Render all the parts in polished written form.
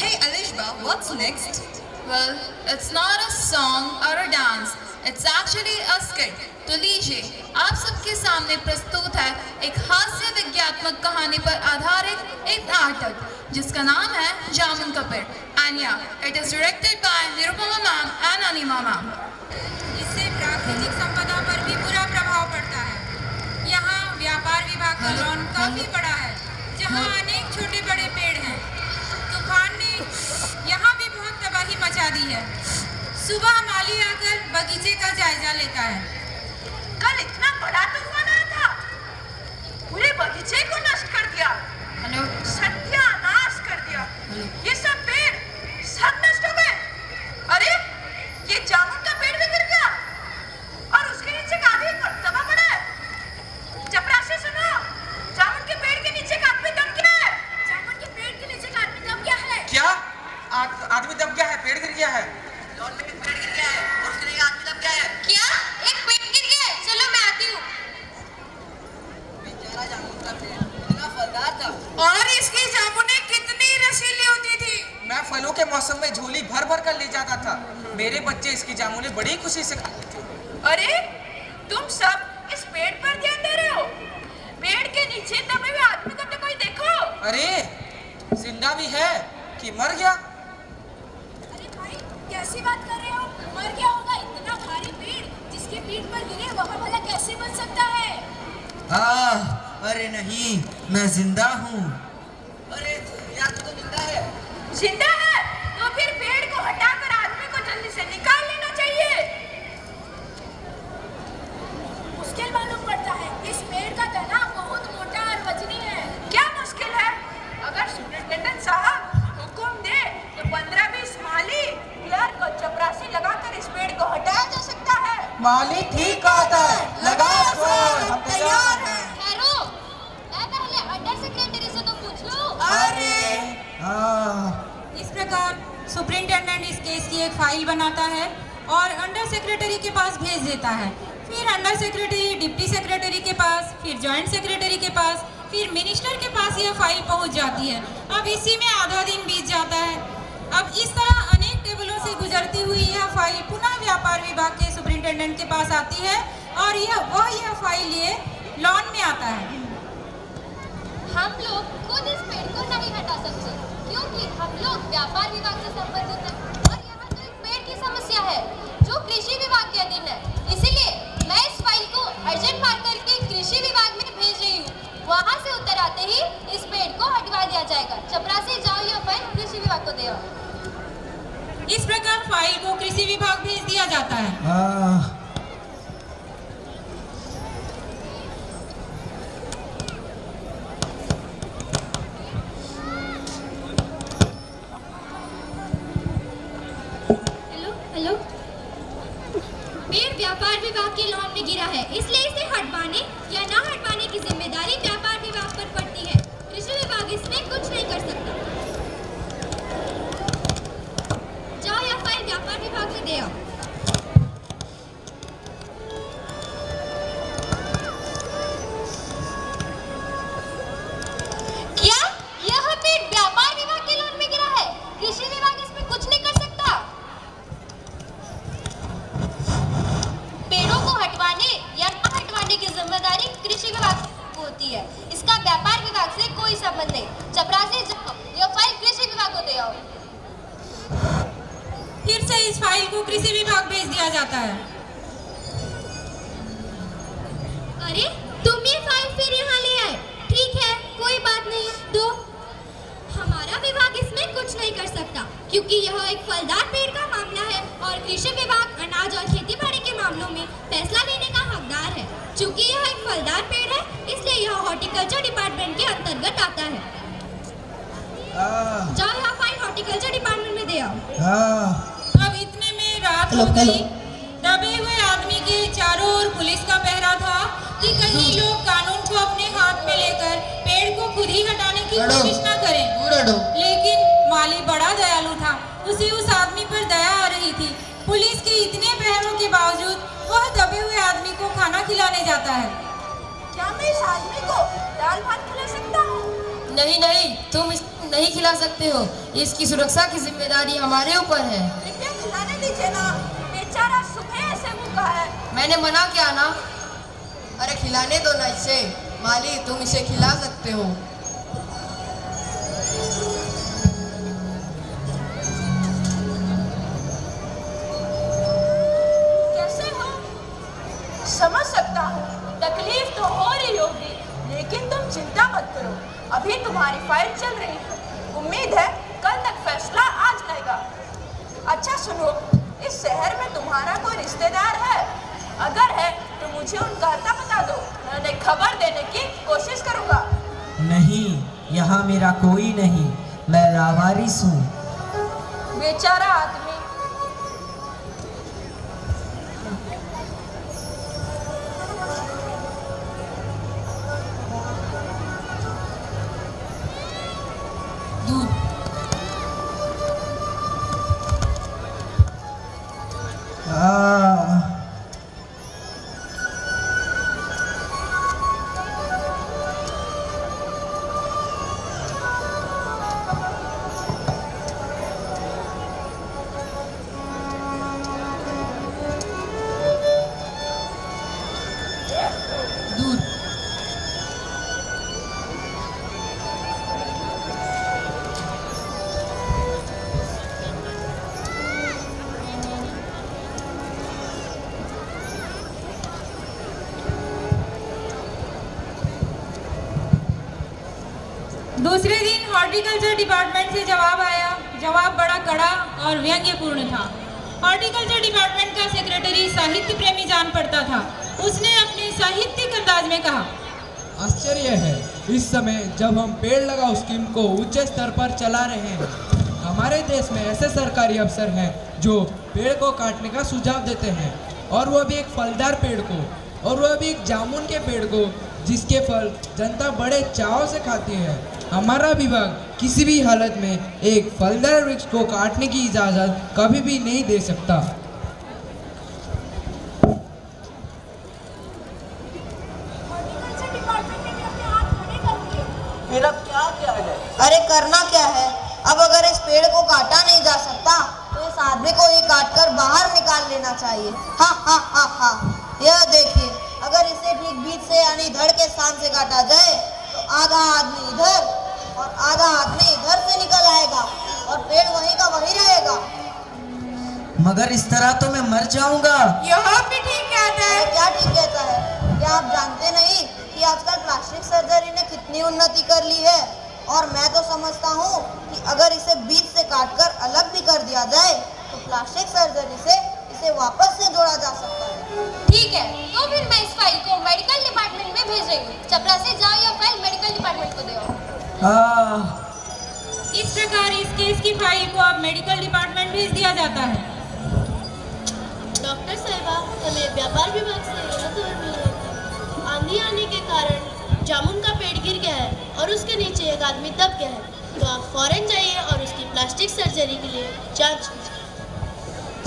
Hey Alishba, what's next? Well, it's not a song or a dance. It's actually a skit. तो लीजिए आप सबके सामने प्रस्तुत है एक हास्य विज्ञात्मक कहानी पर आधारित एक नाटक जिसका नाम है जामुन का पेड़ एंड या it is directed by Nirupama ma'am and Anima ma'am. इससे प्राकृतिक संपदा पर भी बुरा प्रभाव पड़ता है। यहाँ व्यापार विभाग का लॉन काफी बड़ा है जहाँ अनेक छोटे बड़े पेड़ हैं। तूफान ने यहाँ भी बहुत तबाही मचा दी है। सुबह माली आकर बगीचे का जायजा लेता है। कल इतना बड़ा तूफान आया था, पूरे बगीचे को नष्ट कर दिया, सत्यानाश कर दिया। ये सब पेड़ सब नष्ट हो गए। अरे ये जामुन का पेड़ भी गिर गया और उसके नीचे का आदमी दबा पड़ा है। चपरासी सुनो, जामुन के पेड़ के नीचे का आदमी दब गया है। जामुन के पेड़ के नीचे का आदमी दब गया है। क्या आदमी दब गया है? पेड़ गिर गया है? लॉन में पेड़ गिर गया है और उसके नीचे आदमी दब गया है। क्या? एक पेड़ गिर गया है? चलो मैं आती हूँ। बेचारा जामुन का पेड़ इतना फलदार था और इसकी जामुनें कितनी रसीली होती थी। मैं फलों के मौसम में झोली भर भर कर ले जाता था। मेरे बच्चे इसकी जामुनें बड़ी खुशी से खाते थे। अरे तुम सब इस पेड़ पर ध्यान दे रहे हो? पेड़ के नीचे दबे हुए आदमी को तो कोई देखो। अरे जिंदा भी है कि मर गया? अरे भाई कैसी बात कर रहे हो? मर गया होगा। इतना भारी पेड़ जिसके पीठ पर गिरे वह वाला कैसे बच सकता है? अरे नहीं, मैं जिंदा हूँ। अरे यार तो जिंदा है। जिंदा है तो फिर पेड़ को हटाकर आदमी को जल्दी से निकाल लेना चाहिए। मुश्किल मालूम पड़ता है। इस पेड़ का तना बहुत मोटा और वजनी है। क्या मुश्किल है? अगर सुपरिटेंडेंट साहब हुक्म दे तो 15-20 माली क्लर्क और चपरासी लगाकर इस पेड़ को हटाया जा सकता है। माली ठीक कहता है, लगाओ जोर, हम तैयार हैं। ठहरो, मैं पहले अंडर सेक्रेटरी से तो पूछ लूं। अरे इस प्रकार सुपरिंटेंडेंट इस केस की एक फाइल बनाता है और अंडर सेक्रेटरी के पास भेज देता है। फिर अंडर सेक्रेटरी डिप्टी सेक्रेटरी के पास, फिर जॉइंट सेक्रेटरी के पास, फिर मिनिस्टर के पास यह फाइल पहुंच जाती है। अब इसी में आधा दिन बीत जाता है। अब इस तरह अनेक टेबलों से गुजरती हुई यह फाइल पुनः व्यापार विभाग के सुपरिंटेंडेंट के पास आती है और यह फाइल लिए लॉन में आता है। हम लोग खुद इस पेड़ को नहीं हटा सकते क्योंकि हम लोग व्यापार विभाग से संबंधित हैं और यहाँ तो एक पेड़ की समस्या है जो कृषि विभाग के अधीन है। इसीलिए मैं इस फाइल को अर्जेंट मार्क करके कृषि विभाग में भेज रही हूँ। वहाँ से उत्तर आते ही इस पेड़ को हटवा दिया जाएगा। चपरासी जाओ यह फाइल कृषि विभाग को दे आओ। इस प्रकार फाइल को कृषि विभाग भेज दिया जाता है। हेलो पेड़ व्यापार विभाग के लॉन में गिरा है, इसलिए इसे हटवाने या ना हटवाने की जिम्मेदारी व्यापार विभाग पर पड़ती है। कृषि विभाग इसमें कुछ नहीं कर सकता। जाओ यह फाइल व्यापार विभाग में दे आओ। क्या यह पेड़ व्यापार विभाग के लॉन में गिरा है? कृषि विभाग इसमें कुछ नहीं कर सकता। पेड़ों को हटवाने या न हटवाने की जिम्मेदारी कृषि विभाग को होती है। इसका व्यापार विभाग से कोई संबंध नहीं। चपरासी जाओ यह फाइल कृषि विभाग को दे आओ। फिर से इस फाइल को कृषि विभाग भेज दिया जाता है। अरे तुम ये फाइल फिर यहाँ ले आए। ठीक है कोई बात नहीं, दो। हमारा विभाग इसमें कुछ नहीं कर सकता क्योंकि यह एक फलदार पेड़ का मामला है और कृषि विभाग अनाज और खेती बाड़ी के मामलों में फैसला लेने का हकदार है। चूंकि यह एक फलदार पेड़ है इसलिए यह हॉर्टिकल्चर डिपार्टमेंट के अंतर्गत आता है। जाओ यह फाइल हॉर्टिकल्चर डिपार्टमेंट में दे आओ। अब इतने में रात हो गई। दबे हुए आदमी के चारों ओर पुलिस का पहरा था कि कहीं लोग कानून को अपने हाथ में लेकर पेड़ को खुद ही हटाने की कोशिश न करें। लेकिन माली बड़ा दयालु था, उसे उस आदमी पर दया आ रही थी। पुलिस के इतने पहरों के बावजूद वह दबे हुए आदमी को खाना खिलाने जाता है। क्या मैं इस आदमी को दाल भात खिला सकता हूँ? नहीं नहीं तुम नहीं खिला सकते हो। इसकी सुरक्षा की जिम्मेदारी हमारे ऊपर है। इसे खिलाने दीजिए ना, बेचारा सुबह से भूखा है। मैंने मना किया ना। अरे खिलाने दो ना इसे। माली तुम इसे खिला सकते हो। कैसे हो? समझ सकता हूँ, तकलीफ तो हो रही होगी, लेकिन तुम चिंता मत करो, अभी तुम्हारी फाइल चल रही है। उम्मीद है कल तक फैसला आ जाएगा। अच्छा सुनो, इस शहर में तुम्हारा कोई रिश्तेदार है? अगर है तो मुझे उनका पता बता दो, मैं उन्हें खबर देने की कोशिश करूँगा। नहीं, यहाँ मेरा कोई नहीं, मैं लावारिस हूँ। बेचारा आदमी। दूसरे दिन हॉर्टिकल्चर डिपार्टमेंट से जवाब आया। जवाब बड़ा कड़ा और व्यंग्यपूर्ण था। हॉर्टिकल्चर डिपार्टमेंट का सेक्रेटरी साहित्य प्रेमी जान पड़ता था। उसने अपने साहित्यिक अंदाज में कहा, आश्चर्य है, इस समय जब हम पेड़ लगाओ स्कीम को उच्च स्तर पर चला रहे हैं, हमारे देश में ऐसे सरकारी अफसर हैं जो पेड़ को काटने का सुझाव देते हैं, और वह भी एक फलदार पेड़ को, और वह भी एक जामुन के पेड़ को, जिसके फल जनता बड़े चाव से खाती है। हमारा विभाग किसी भी हालत में एक फलदार वृक्ष को काटने की इजाज़त कभी भी नहीं दे सकता। फिर अब क्या किया जाए? अरे करना क्या है? अब अगर इस पेड़ को काटा नहीं जा सकता तो इस आदमी को ही काटकर बाहर निकाल लेना चाहिए। हाँ हाँ हाँ हाँ, यह देखिए, अगर इसे ठीक बीच से यानी धड़ के स्थान से काटा जाए तो आधा आदमी इधर और आधा आदमी इधर से निकल आएगा और पेड़ वहीं का वहीं रहेगा। मगर इस तरह तो मैं मर जाऊंगा। यह भी ठीक कहता है। क्या ठीक कहता है? क्या आप जानते नहीं कि आजकल प्लास्टिक सर्जरी ने कितनी उन्नति कर ली है? और मैं तो समझता हूँ कि अगर इसे बीच से काटकर अलग भी कर दिया जाए तो प्लास्टिक सर्जरी से इसे वापस से जोड़ा जा सकता है। ठीक है, तो फिर मैं इस फाइल को मेडिकल डिपार्टमेंट में भेज रही हूँ। चपरासी जाओ, यह फाइल मेडिकल डिपार्टमेंट को दो। इस प्रकार इस केस की फाइल को अब मेडिकल डिपार्टमेंट भेज दिया जाता है। डॉक्टर साहिबा, हमें व्यापार विभाग से यह खबर मिल रही है, आंधी आने के कारण जामुन का पेड़ गिर गया है और उसके नीचे एक आदमी दब गया है, तो आप फौरन जाइए और उसकी प्लास्टिक सर्जरी के लिए जांच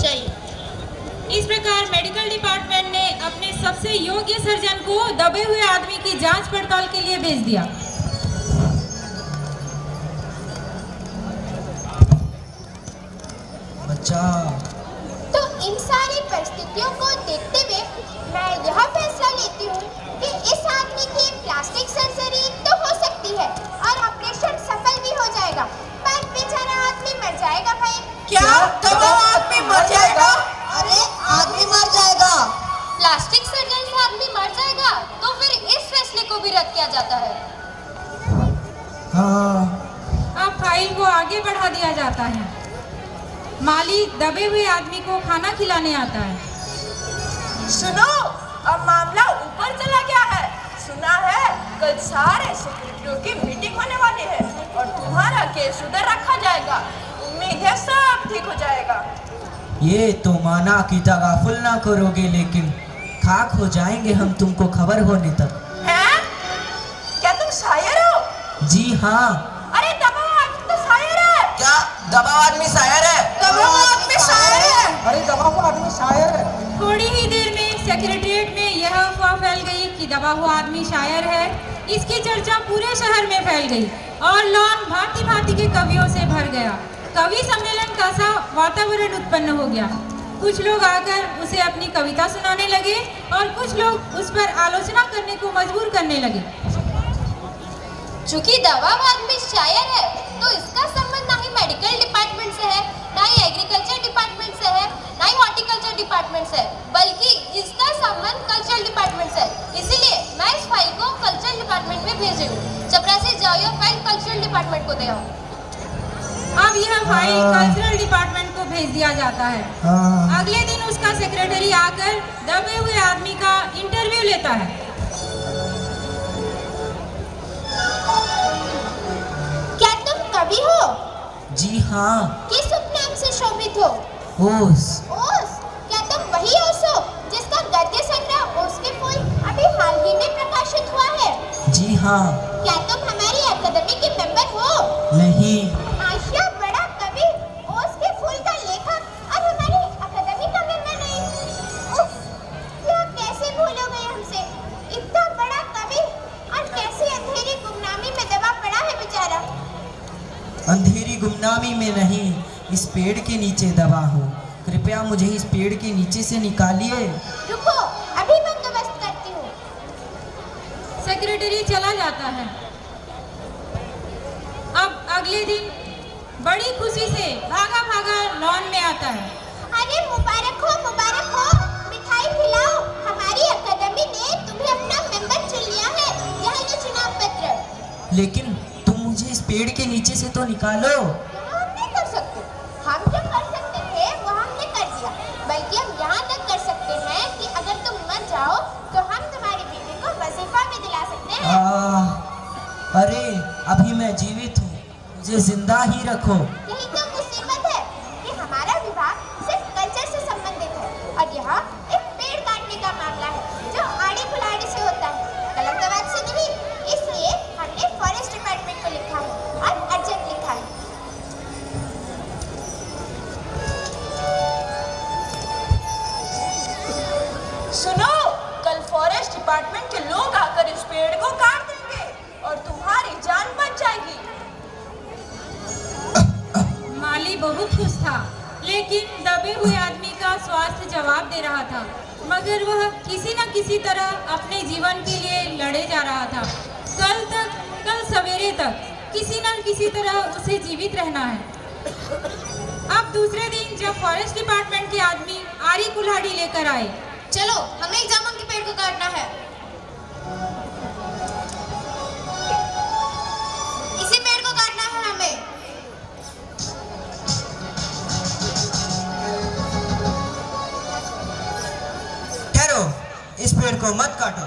चाहिए। इस प्रकार मेडिकल डिपार्टमेंट ने अपने सबसे योग्य सर्जन को दबे हुए आदमी की जांच पड़ताल के लिए भेज दिया। बच्चा, तो इन सारी परिस्थितियों को देखते हुए मैं यह फैसला लेती हूँ कि इस आदमी की प्लास्टिक सर्जरी तो हो सकती है और ऑपरेशन सफल भी हो जाएगा, पर बेचारा आदमी मर जाएगा। भाई क्या? तब आदमी मर जाएगा? अरे आदमी मर जाएगा? प्लास्टिक सर्जरी से आदमी मर जाएगा तो फिर इस फैसले को भी रद्द किया जाता है। अब फाइल को आगे बढ़ा दिया जाता है। माली दबे हुए आदमी को खाना खिलाने आता है। सुनो, अब मामला ऊपर चला गया है। सुना है कल सारे सेक्रेटरियों की मीटिंग होने वाली है और तुम्हारा केस उधर रखा जाएगा। उम्मीद है सब ठीक हो जाएगा। ये तो माना कि तगाफुल ना करोगे, लेकिन खाक हो जाएंगे हम तुमको खबर होने तक। हैं? क्या तुम शायर हो? जी हाँ। अरे दबाव आदमी तो शायर है। क्या दबाव आदमी शायर है? दबाव आदमी शायर है। अरे दबाव आदमी शायर है। थोड़ी ही देर में सेक्रेटरिएट में यह अफवाह फैल गई कि दबा हुआ आदमी शायर है। इसकी चर्चा पूरे शहर में फैल गई और लॉन भांति भांति के कवियों से भर गया। कवि सम्मेलन का सा वातावरण उत्पन्न हो गया। कुछ लोग आकर उसे अपनी कविता सुनाने लगे और कुछ लोग उस पर आलोचना करने को मजबूर करने लगे। चूंकि दवाबाद में शायर है तो इसका संबंध ना ही मेडिकल डिपार्टमेंट से है, ना ही एग्रीकल्चर डिपार्टमेंट से है, ना ही हॉर्टिकल्चर डिपार्टमेंट से है, बल्कि इसका संबंध कल्चरल डिपार्टमेंट से है। इसीलिए मैं इस फाइल को कल्चरल डिपार्टमेंट में भेज रही हूँ। चपरासी जाओ ये फाइल कल्चरल डिपार्टमेंट को दे आओ। अब यह फाइल कल्चरल डिपार्टमेंट को भेज दिया जाता है। अगले दिन उसका सेक्रेटरी आकर दबे हुए आदमी का इंटरव्यू लेता है। क्या तुम कवि हो? जी हाँ। किस उपनाम से शोभित हो? ओस। ओस? क्या तुम वही ओस हो जिसका गद्य संग्रह ओस के फूल अभी हाल ही में प्रकाशित हुआ है? जी हाँ। क्या तुम हमारी अकादमी के मेंबर हो? नहीं। आशिया बड़ा कवि ओस के फूल का लेखक और हमारी अकादमी का मेंबर नहीं। उफ, यह कैसे भूलोगे हमसे? इतना बड़ा कवि और कैसी अंधेरी गुमनामी में दबा पड़ा है बेचारा। अंधेरी गुमनामी में नहीं, इस पेड़ के नीचे दबा हूँ। कृपया मुझे इस पेड़ के नीचे से निकालिए। रुको, अभी बंदोबस्त करती हूँ। सेक्रेटरी चला जाता है। अब अगले दिन बड़ी खुशी से भागा भागा लॉन में आता है। अरे मुबारक हो, मिठाई खिलाओ। हमारी अकादमी ने तुम्हें अपना मेंबर चुन लिया है। यह लो चुनाव पत्र। लेकिन तुम मुझे इस पेड़ के नीचे से तो निकालो। हम नहीं कर सकते। हम जो कर सकते थे वो हमने कर दिया। बल्कि हम यहाँ तक कर सकते हैं कि अगर तुम मर जाओ तो हम तुम्हारी बीवी को वजीफा भी दिला सकते हैं। अरे अभी मैं जीवित हूँ, मुझे जिंदा ही रखो। यही तो मुसीबत है कि हमारा विभाग सिर्फ कल्चर से संबंधित है और यहाँ एक पेड़ काटने का मामला है जो आड़ी कुल्हाड़ी से होता है, कलमदवाद से नहीं। इसलिए हमने फॉरेस्ट डिपार्टमेंट को लिखा है और अर्जेंट लिखा है। सुनो, कल फॉरेस्ट डिपार्टमेंट के लोग आकर इस पेड़ को काट देंगे और तुम्हारी जान बच जाएगी। माली बहुत खुश था, लेकिन दबे हुए आदमी का स्वास्थ्य जवाब दे रहा था। मगर वह किसी न किसी तरह अपने जीवन के लिए लड़े जा रहा था। कल सवेरे तक किसी न किसी तरह उसे जीवित रहना है। अब दूसरे दिन जब फॉरेस्ट डिपार्टमेंट के आदमी आरी कुल्हाड़ी लेकर आए। चलो, हमें एक जामुन के पेड़ को काटना है। इसी पेड़ को काटना है हमें। ठहरो, इस पेड़ को मत काटो।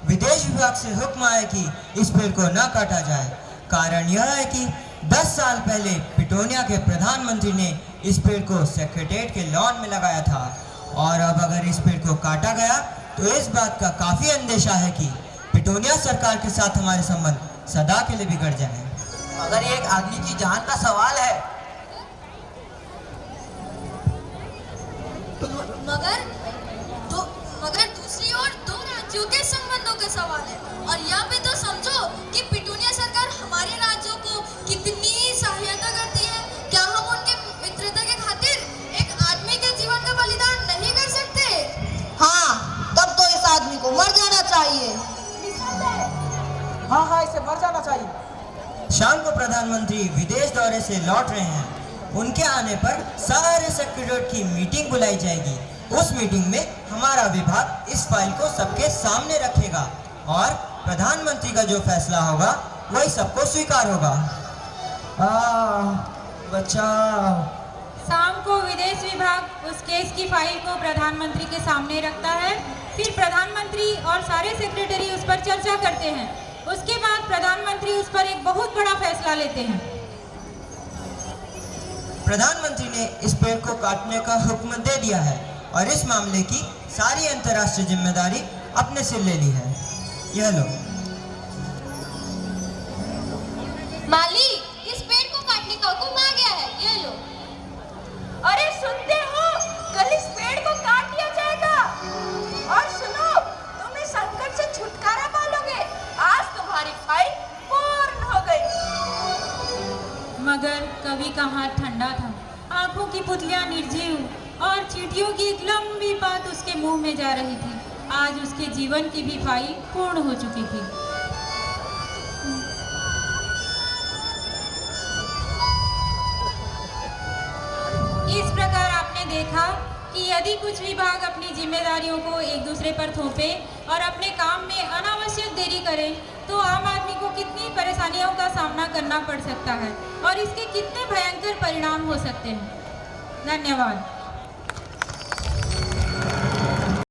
विदेश विभाग से हुक्म आया कि इस पेड़ को न काटा जाए। कारण यह है कि 10 साल पहले पिटोनिया के प्रधानमंत्री ने इस पेड़ को सेक्रेटेरिएट के लॉन में लगाया था और अब अगर इस पेड़ को काटा गया तो इस बात का काफी अंदेशा है कि पिटोनिया सरकार के साथ हमारे संबंध सदा के लिए बिगड़ जाए। मगर ये एक आदमी की जान का सवाल है। मगर दूसरी ओर दो राज्यों के संबंधों का सवाल है। और यह भी तो समझो कि पिटूनिया सरकार हमारे राज्यों को कितनी सहायता करती है। क्या हम उनके मित्रता के खातिर एक आदमी के जीवन का बलिदान नहीं कर सकते? हाँ, तब तो इस आदमी को मर जाना चाहिए। हाँ, इसे मर जाना चाहिए। शाम को प्रधानमंत्री विदेश दौरे से लौट रहे हैं। उनके आने पर सारे सेक्रेटरीट की मीटिंग बुलाई जाएगी। उस मीटिंग में हमारा विभाग इस फाइल को सबके सामने रखेगा और प्रधानमंत्री का जो फैसला होगा वही सबको स्वीकार होगा। बचाओ। शाम को विदेश विभाग उस केस की फाइल को प्रधानमंत्री के सामने रखता है। फिर प्रधानमंत्री और सारे सेक्रेटरी उस पर चर्चा करते हैं। उसके बाद प्रधानमंत्री उस पर एक बहुत बड़ा फैसला लेते हैं। प्रधानमंत्री ने इस पेड़ को काटने का हुक्म दे दिया है और इस मामले की सारी अंतर्राष्ट्रीय जिम्मेदारी अपने सिर ले ली है। यह लो। माली, इस पेड़ को काटने का हुक्म आ गया है। ये लो। अरे सुनते हो, कल इस पेड़ को काट दिया जाएगा। और सुनो, तुम इस संकट से छुटकारा पालोगे। आज तुम्हारी फाइल पूर्ण हो गई। था। आंखों की पुतलियां निर्जीव और चींटियों की एक लंबी बात उसके मुंह में जा रही थी। आज उसके जीवन की भी फाइल पूर्ण हो चुकी थी। इस प्रकार आपने देखा कि यदि कुछ विभाग अपनी जिम्मेदारियों को एक दूसरे पर थोपे और अपने काम में अनावश्यक देरी करें तो आम आदमी को कितनी परेशानियों का सामना करना पड़ सकता है और इसके कितने भयंकर परिणाम हो सकते हैं। धन्यवाद।